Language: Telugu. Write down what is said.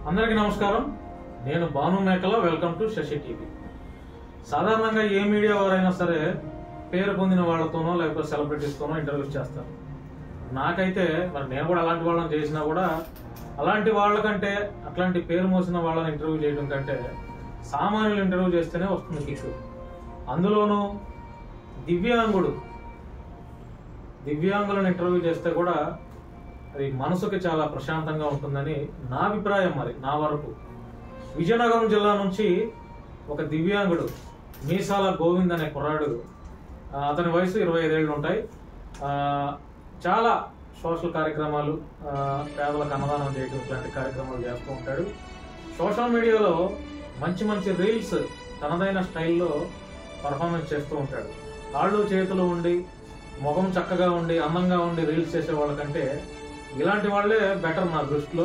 అందరికీ నమస్కారం. నేను Bhanu Mekala. Welcome to Shashi TV. సాధారణంగా ఏ మీడియా వారైనా సరే పేరు పొందిన వాళ్ళతోనో లేకపోతే సెలబ్రిటీస్తోనో ఇంటర్వ్యూస్ చేస్తారు. నాకైతే మరి నేను కూడా అలాంటి వాళ్ళని చేసినా కూడా అలాంటి వాళ్ళకంటే అట్లాంటి పేరు మోసిన వాళ్ళని ఇంటర్వ్యూ చేయడం కంటే సామాన్యులు ఇంటర్వ్యూ చేస్తేనే వస్తుంది కిక్కు. అందులోనూ దివ్యాంగులను ఇంటర్వ్యూ చేస్తే కూడా అది మనసుకి చాలా ప్రశాంతంగా ఉంటుందని నా అభిప్రాయం. మరి నా వరకు విజయనగరం జిల్లా నుంచి ఒక దివ్యాంగుడు మీసాల గోవింద్ అనే కుర్రాడు, అతని వయసు 25 ఏళ్ళు ఉంటాయి. చాలా సోషల్ కార్యక్రమాలు, పేదలకు అన్నదానం చేయడం ఇలాంటి కార్యక్రమాలు చేస్తూ ఉంటాడు. సోషల్ మీడియాలో మంచి మంచి రీల్స్ తనదైన స్టైల్లో పర్ఫార్మెన్స్ చేస్తూ ఉంటాడు. కాళ్ళు చేతులు ఉండి ముఖం చక్కగా ఉండి అందంగా ఉండి రీల్స్ చేసే వాళ్ళకంటే ఇలాంటి వాళ్ళే బెటర్ నా దృష్టిలో.